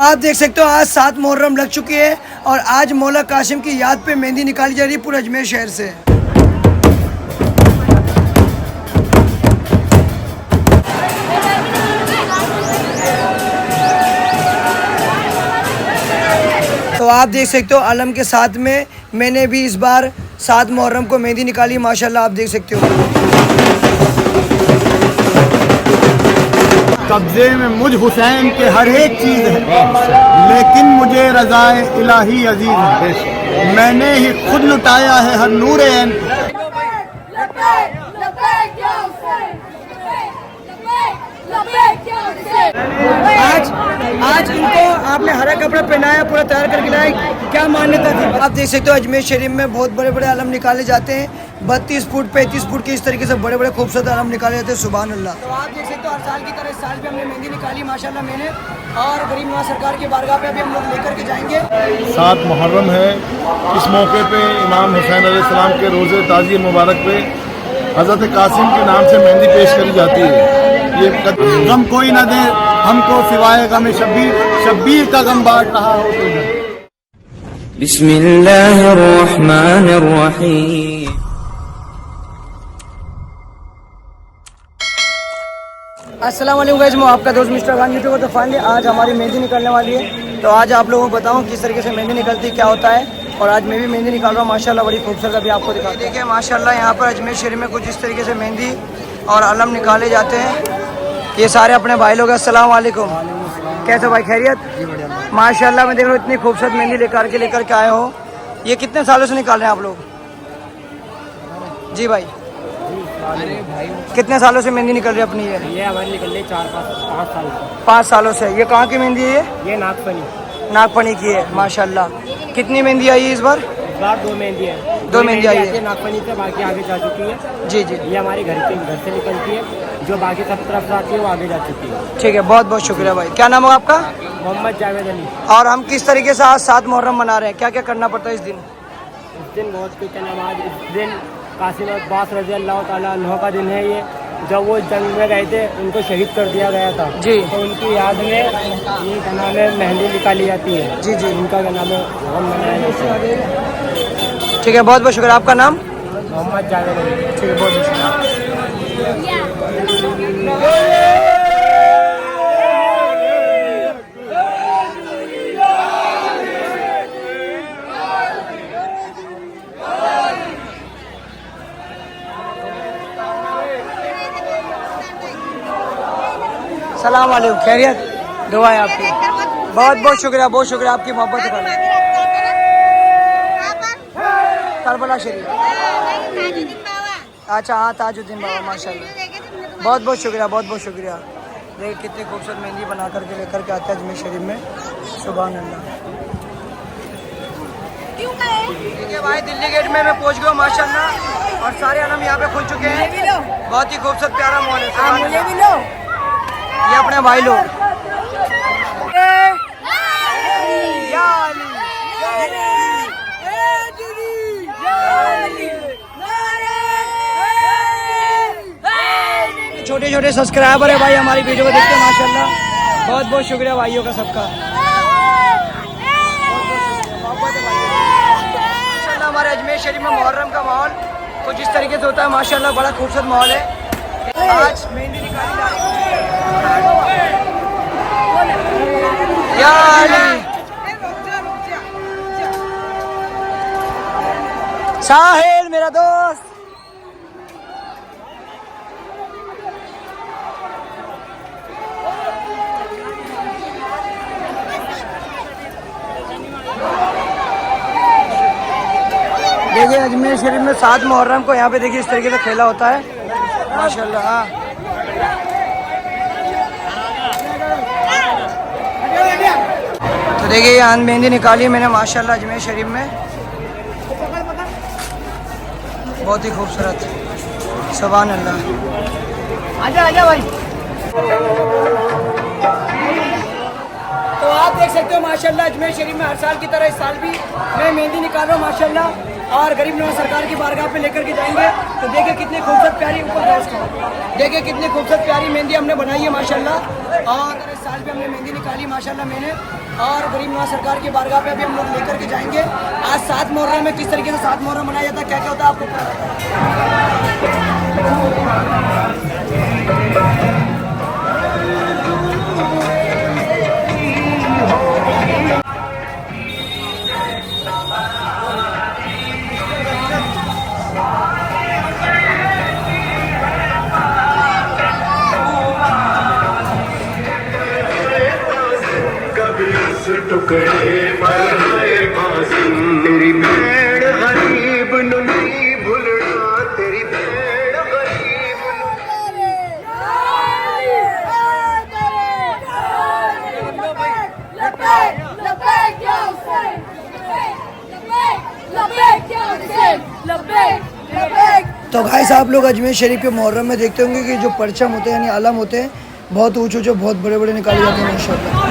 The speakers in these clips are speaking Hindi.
आप देख सकते हो आज 7 मुहर्रम लग चुकी है और आज मौला कासिम की याद पे मेहंदी निकाली जा रही है पूरे अजमेर शहर से। तो आप देख सकते हो आलम के साथ में मैंने भी इस बार 7 मुहर्रम को मेहंदी निकाली माशाल्लाह, आप देख सकते हो। कब्जे में मुझ हुसैन के हर एक चीज़ है, लेकिन मुझे रज़ाए इलाही अजीज है। मैंने ही खुद लुटाया है हर नूर ऐन। आज इनको आपने हरा कपड़ा पहनाया, पूरा तैयार करके लाया, क्या मान्यता थी? आप देख सकते हो अजमेर शरीफ में बहुत बड़े बड़े आलम निकाले जाते हैं, 32 फुट 35 फुट के इस तरीके से बड़े बड़े खूबसूरत आलम निकाले जाते हैं। सुभान अल्लाह। तो आप देख सकते हो हर साल की तरह इस साल भी हमने मेहंदी निकाली माशाल्लाह मैंने, और गरीब नवाज सरकार की बारगाह पे अभी हम लोग लेकर के जाएंगे। 7 मुहर्रम है, इस मौके पे इमाम हुसैन अलैहिस्सलाम के रोज़े ताज़िए मुबारक पे हज़रत कासिम के नाम से मेहंदी पेश करी जाती है। ये गम कोई ना दे हमको सिवाय गम शब्बीर, शब्बीर का गम बांट रहा हो तो। बिस्मिल्लाहिर्रहमानिर्रहीम। अस्सलाम वालेकुम गाइस, मैं आपका दोस्त मिस्टर खान यूट्यूबर। तो फाइनली आज हमारी मेहंदी निकलने वाली है, तो आज आप लोगों को बताऊं किस तरीके से मेहंदी निकलती है, क्या होता है। और आज मैं भी मेहंदी निकाल रहा हूँ माशाल्लाह, बड़ी खूबसूरत अभी आपको दिखा। देखिए माशाल्लाह यहाँ पर अजमेर शरीफ में कुछ इस तरीके से मेहंदी और अलम निकाले जाते हैं। ये सारे अपने भाई लोग हैं। अस्सलाम वालेकुम, कैसे भाई, खैरियत? माशाल्लाह मैं देख रहा हूँ इतनी खूबसूरत मेहंदी लेकर के आए हो। ये कितने सालों से निकाल रहे हैं आप लोग? जी भाई, कितने सालों से मेहंदी निकल रही है अपनी? ये हमारी निकल रही 4-5 साल से। 5 सालों से। ये कहाँ की मेहंदी है? ये नागफनी नागफनी की है माशाल्लाह। कितनी मेहंदी आई है इस बार? इस बार 2 मेहंदी है। 2 मेहंदी आई है नागफनी से, बाकी आगे जा चुकी है। जी जी, ये हमारी घर से निकलती है, जो बाकी सब तरफ से आती है वो आगे जा चुकी है। ठीक है, बहुत बहुत शुक्रिया भाई। क्या नाम है आपका? मोहम्मद जावेद अली। और हम किस तरीके से आज 7 मुहर्रम मना रहे हैं, क्या क्या करना पड़ता है इस दिन? इस दिन बहुत कुछ है। नमाज, इस दिन कासिम अब्बास रज़ी अल्लाह ताला अन्हु का दिन है। ये जब वो जंग में गए थे उनको शहीद कर दिया गया था जी, तो उनकी याद में ये क्या नाम है मेहंदी निकाली जाती है। जी जी, उनका क्या नाम है हम मनाया जाता है। ठीक है, बहुत बहुत शुक्रिया। आपका नाम? मोहम्मद जावेद अली। ठीक है, बहुत बहुत शुक्रिया। सलाम वालेकुम, खैरियत? दुआ है आपकी। बहुत बहुत शुक्रिया आपकी मोहब्बत का। करबला शरीफ। अच्छा हाँ, ताजुद्दीन बाबा माशाल्लाह। बहुत बहुत शुक्रिया। देखिए कितनी खूबसूरत मेहंदी बना करके लेकर के आते हैं अजमेर शरीफ में। सुभान अल्लाह। ठीक है भाई, दिल्ली गेट में मैं पहुंच गया माशाल्लाह, और सारे आलम यहाँ पे खुल चुके हैं। बहुत ही खूबसूरत प्यारा माहौल है। ये अपने भाई लोग। छोटे छोटे सब्सक्राइबर है भाई हमारी वीडियो को देखते हैं माशाल्लाह। बहुत बहुत शुक्रिया भाइयों का सबका। माशाल्लाह हमारे अजमेर शरीफ में मुहर्रम का माहौल कुछ इस तरीके से होता है माशाल्लाह, बड़ा खूबसूरत माहौल है। आज मेहंदी निकाली जा रही है। साहिल मेरा दोस्त, देखिए अजमेर शरीफ में 7 मुहर्रम को यहाँ पे देखिए इस तरीके से खेला होता है माशाल्लाह। तो देखिए यहाँ मेहंदी निकाली मैंने माशाल्लाह अजमेर शरीफ में, बहुत ही खूबसूरत। सुभान अल्लाह। आजा भाई। तो आप देख सकते सकते हो माशाल्लाह अजमेर शरीफ में हर साल की तरह इस साल भी मैं मेहंदी निकाल रहा हूँ माशाल्लाह, और गरीब नवाज सरकार की बारगाह पे लेकर के जाएंगे। तो देखिए कितनी खूबसूरत प्यारी ऊपर देखिए कितनी खूबसूरत प्यारी मेहंदी हमने बनाई है माशाल्लाह, और इस साल भी हमने मेहंदी निकाली माशाल्लाह मैंने, और गरीब नवाज सरकार की बारगाह पे अभी हम लोग लेकर के जाएंगे। आज 7 मुहर्रम में किस तरीके से 7 मुहर्रम मनाया जाता है, क्या क्या होता है आपको टुकड़े पर तेरी भेड़ गरीब नहीं भूलना, तेरी भेड़ गरीब तो गाइस आप लोग अजमेर शरीफ के मुहर्रम में देखते होंगे कि जो परचम होते हैं यानी आलम होते हैं बहुत ऊँचे ऊँचे बहुत बड़े बड़े निकाले जाते हैं माशाल्लाह।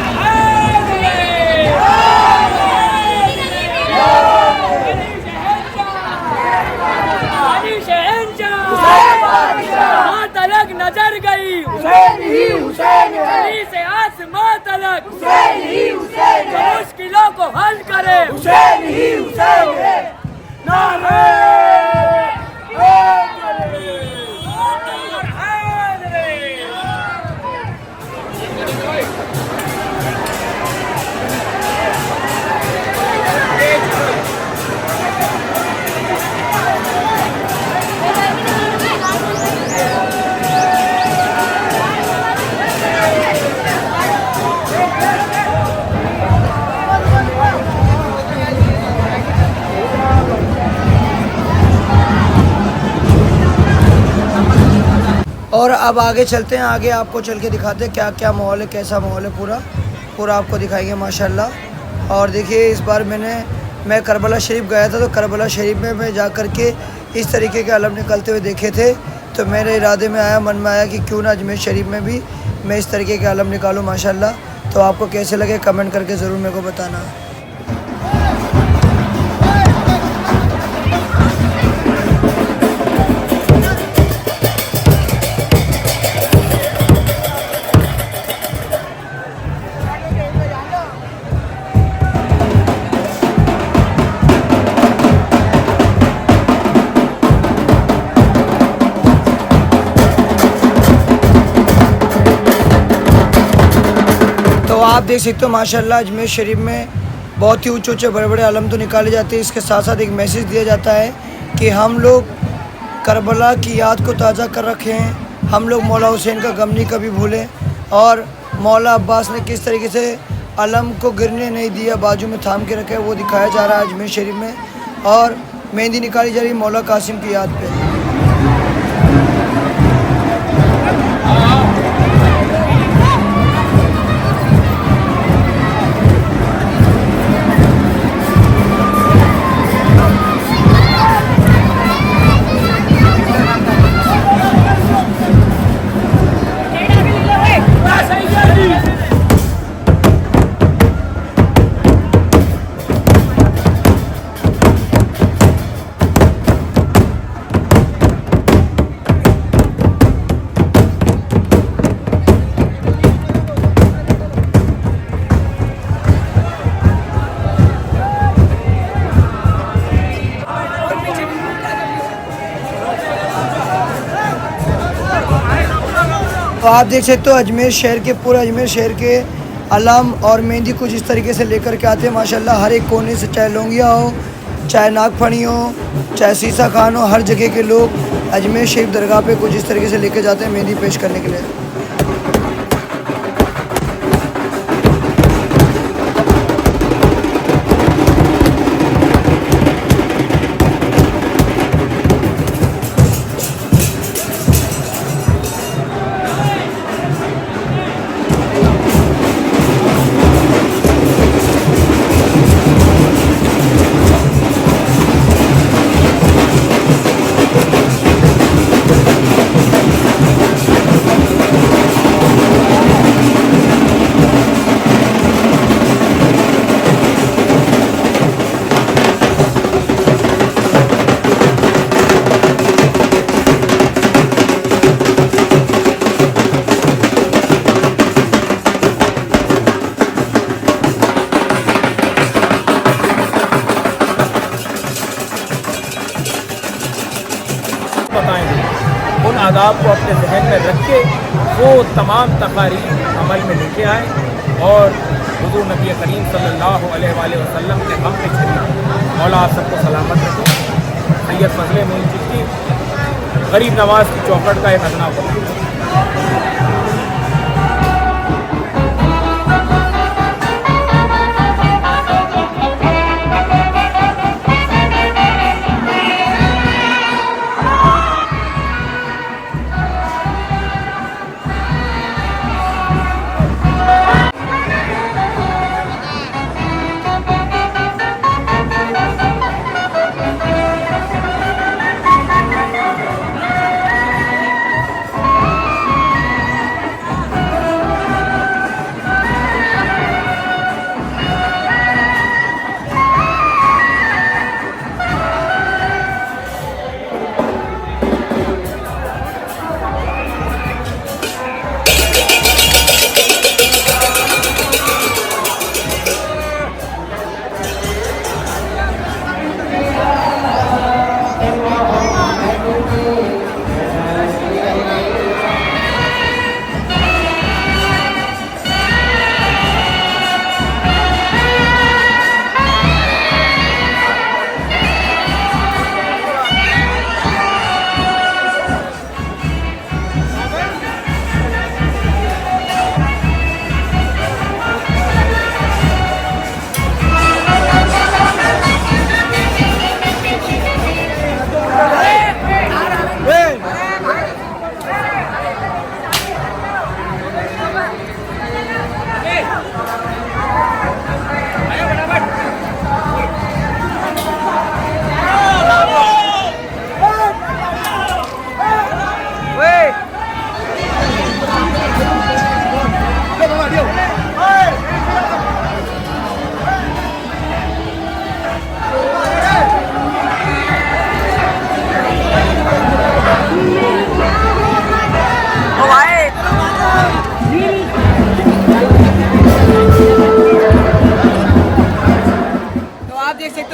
नजर गई हुसैन ही हुसैन है, से आसमां तलक हुसैन ही हुसैन है, मुश्किलों को हल करे हुसैन ही हुसैन है। नारे और अब आगे चलते हैं, आगे आपको चल के दिखाते हैं क्या क्या माहौल है, कैसा माहौल है, पूरा आपको दिखाएंगे माशाल्लाह। और देखिए इस बार मैं करबला शरीफ गया था, तो करबला शरीफ में मैं जा कर के इस तरीके के अलम निकलते हुए देखे थे, तो मेरे इरादे में आया, मन में आया कि क्यों ना अजमेर शरीफ में भी मैं इस तरीके के अलम निकालूँ माशाल्लाह। तो आपको कैसे लगे कमेंट करके ज़रूर मेरे को बताना। तो आप देख सकते हो माशाल्लाह अजमेर शरीफ में बहुत ही ऊंचे ऊंचे बड़े बड़े आलम तो निकाले जाते हैं। इसके साथ साथ एक मैसेज दिया जाता है कि हम लोग करबला की याद को ताज़ा कर रखे हैं, हम लोग मौला हुसैन का गम नहीं कभी भूलें, और मौला अब्बास ने किस तरीके से आलम को गिरने नहीं दिया, बाजू में थाम के रखे, वो दिखाया जा रहा है अजमेर शरीफ में। और मेहंदी निकाली जा रही है मौला कासिम की याद पे। तो आप देख सकते हो अजमेर शहर के पूरा अजमेर शहर के अलम और मेहंदी कुछ इस तरीके से लेकर के आते हैं माशाल्लाह। हर एक कोने से, चाहे लौंगिया हो, चाहे नागफनी हो, चाहे सीसा खान हो, हर जगह के लोग अजमेर शरीफ दरगाह पे कुछ इस तरीके से लेकर जाते हैं मेहंदी पेश करने के लिए। बताएंगे, उन आदाब को अपने जहन में रख के वो तमाम तकारीर अमल में लेके आए और हुज़ूर नबी करीम सल्लल्लाहु अलैहि वसल्लम के हम पे चलिए। मौला आप सबको सलामत रखे। सैयद फजले मोइन चिश्ती गरीब नवाज की चौखट का एक अदना को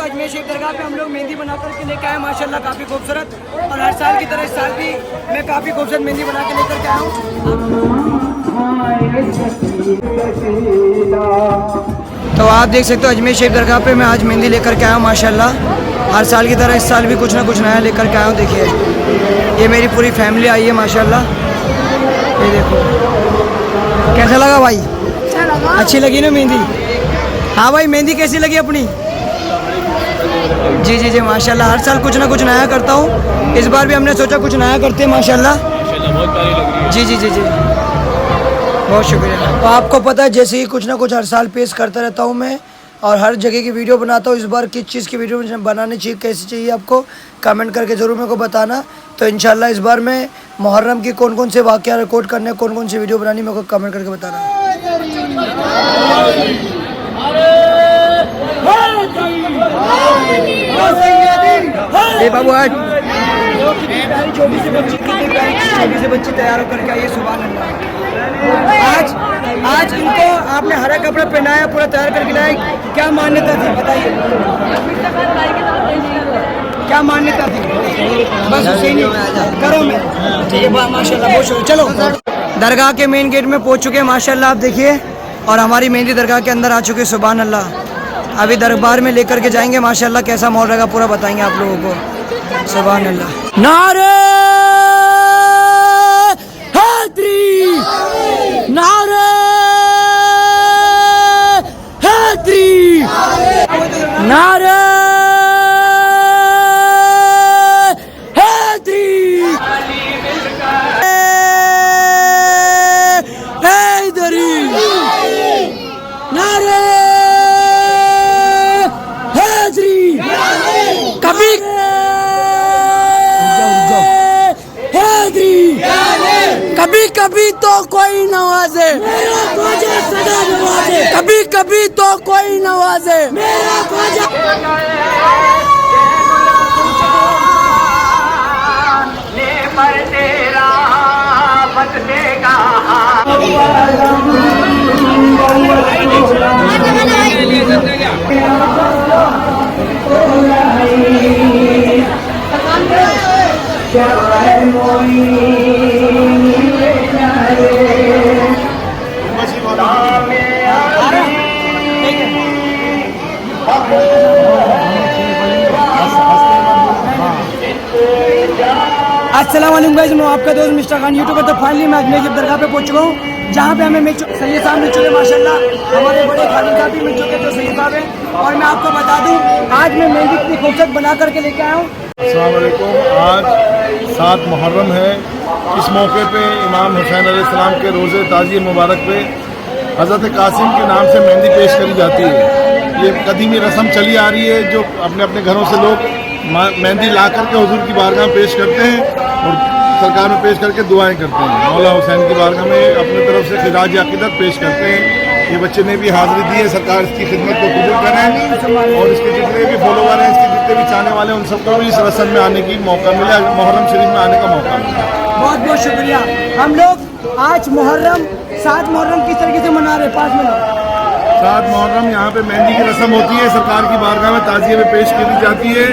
अजमेर शरीफ दरगाह पे हम लोग मेहंदी बना करके लेके आए माशाल्लाह काफ़ी खूबसूरत। और हर साल की तरह इस साल भी मैं काफ़ी खूबसूरत मेहंदी बना के लेकर के आया हूँ। तो आप देख सकते हो अजमेर शरीफ दरगाह पे मैं आज मेहंदी लेकर के आया हूँ माशाल्लाह। हर साल की तरह इस साल भी कुछ ना कुछ नया लेकर के आया हूँ। देखिए ये मेरी पूरी फैमिली आई है माशाल्लाह। ये देखो कैसा लगा भाई? अच्छी लगी ना मेहंदी? हाँ भाई मेहंदी कैसी लगी अपनी? जी जी जी माशाल्लाह। हर साल कुछ ना कुछ नया करता हूँ, इस बार भी हमने सोचा कुछ नया करते हैं माशाल्लाह। बहुत प्यारी लग रही है। जी जी जी जी बहुत शुक्रिया। तो आपको पता है जैसे ही कुछ ना कुछ हर साल पेश करता रहता हूँ मैं, और हर जगह की वीडियो बनाता हूँ। इस बार किस चीज़ की वीडियो बनानी चाहिए, कैसी चाहिए, आपको कमेंट करके ज़रूर मेरे को बताना। तो इंशाल्लाह इस बार मैं मुहर्रम की कौन कौन से वाक़या रिकॉर्ड करने, कौन कौन सी वीडियो बनानी, मेरे को कमेंट करके बताना। ये बाबू आज छोटी सी बच्ची तैयार होकर के आई, सुभान अल्लाह। आज इनको आपने हरा कपड़ा पहनाया, पूरा तैयार करके लाया, क्या मान्यता थी बताइए? क्या मान्यता थी? बस करो में माशाल्लाह बहुत शुक्रिया। चलो दरगाह के मेन गेट में पहुंच चुके हैं माशाल्लाह आप देखिए, और हमारी मेहंदी दरगाह के अंदर आ चुके हैं, सुभान अल्लाह। अभी दरबार में लेकर के जाएंगे माशाल्लाह, कैसा माहौल रहेगा पूरा बताएंगे आप लोगों को, सुभान अल्लाह। नारे हैदरी, नारे हैदरी, नारे कभी कभी तो कोई नवाजे, मेरा ख्वाजा सदा नवाजे, कभी कभी तो कोई नवाजे, मेरा ख्वाजा। पर तेरा बदलेगा क्या अस्सलाम वालेकुम गाइस, मैं आपका दोस्त मिस्टर खान यूट्यूबर। तो फाइनली मैं अजमेर की दरगाह पे पहुंच चुका हूँ, जहाँ पे हमें सैयद साहब मिल चुके माशाल्लाह। हमारे बड़े खालिद साहब भी मिल चुके जो सैयद साहब हैं। और मैं आपको बता दूँ, आज मैं मेहंदी इतनी खूबसूरत बना करके लेके आया हूँ। अस्सलाम वालेकुम। आज 7 मुहर्रम है। इस मौके पे इमाम हुसैन अलैहिस्सलाम के रोज़े ताज़िए मुबारक पे हज़रत कासिम के नाम से मेहंदी पेश करी जाती है। ये कदीमी रस्म चली आ रही है, जो अपने अपने घरों से लोग मेहंदी ला करके हुजूर की बारगाह में पेश करते हैं और सरकार में पेश करके दुआएं करते हैं। मौला हुसैन की बारगाह में अपनी तरफ से खिराज अक़ीदत पेश करते हैं। ये बच्चे ने भी हाज़िरी दी है, सरकार इसकी खिदमत को कबूल करें और इसके जितने भी फॉलोवर हैं, इसके जितने भी चाहने वाले हैं, उन सबको भी इस रस्म में आने की मौका मिले, मुहर्रम शरीफ में आने का मौका मिले। बहुत बहुत शुक्रिया। हम लोग आज मुहर्रम 7 मुहर्रम किस तरीके से मना रहे हैं? 5 मिनट। 7 मुहर्रम यहाँ पे मेहंदी की रस्म होती है, सरकार की बारगाह में ताज़िए में पेश की जाती है।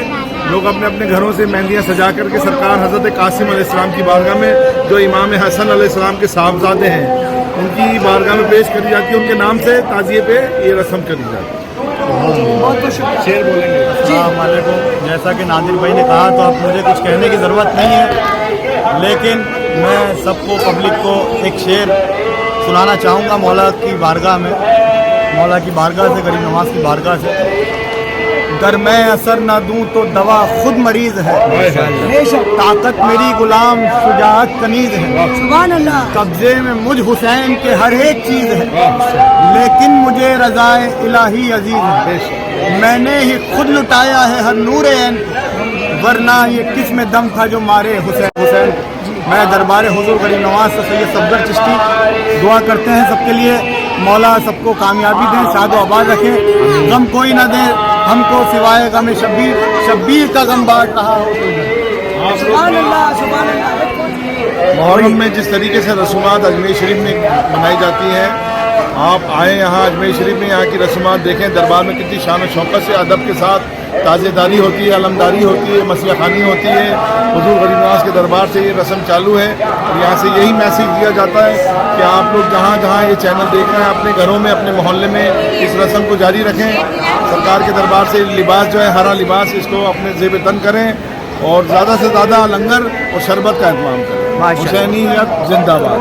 लोग अपने अपने घरों से मेहंदियाँ सजा करके सरकार हज़रत कासिम अलैहिस्सलाम की बारगाह में, जो इमाम हसन अलैहिस्सलाम के साहबजादे हैं, उनकी बारगाह में पेश करी जाती है। उनके नाम से ताज़िए पे ये रस्म करी जाती है। बहुत बहुत शुक्रिया। शेर बोलेंगे। अस्सलाम वालेकुम। जैसा कि नादिर भाई ने कहा, तो अब मुझे कुछ कहने की ज़रूरत नहीं है, लेकिन मैं सबको, पब्लिक को एक शेर सुनाना चाहूँगा मौला की बारगाह में, मौला की बारगाह से, गरीब नवाज की बारगाह से। अगर मैं असर ना दूं तो दवा खुद मरीज है, ताकत मेरी गुलाम शुजाअत कनीज है, सुभान अल्लाह। कब्जे में मुझ हुसैन के हर एक चीज़ है, लेकिन मुझे रज़ाए इलाही अजीज है। मैंने ही खुद लुटाया है हर नूर ऐन को, वरना ये किस में दम था जो मारे हुसैन। मैं दरबार हुजूर गरीब नवाज से सैयद सफदर चिश्ती दुआ करते हैं सबके लिए, मौला सबको कामयाबी दें, शाद आबाद रखें, गम कोई ना दे हमको सिवाय गम शब्बीर, शब्बीर का गम बांट रहा हो तो। सुभान अल्लाह, सुभान अल्लाह। मुहर्रम में जिस तरीके से रसूमात अजमेर शरीफ में मनाई जाती हैं, आप आएँ यहाँ अजमेर शरीफ में, यहाँ की रसूमात देखें। दरबार में कितनी शान और शौकत से अदब के साथ ताज़ेदारी होती है, अलमदारी होती है, मसीहा खानी होती है। हुजूर गरीब नवाज के दरबार से ये रस्म चालू है और यहाँ से यही मैसेज दिया जाता है कि आप लोग जहाँ जहाँ ये चैनल देख रहे हैं, अपने घरों में, अपने मोहल्ले में इस रस्म को जारी रखें। सरकार के दरबार से लिबास जो है, हरा लिबास, इसको अपने ज़ेब तन करें और ज़्यादा से ज़्यादा लंगर और शरबत का इंतजाम करें। हुसैनियत जिंदाबाद।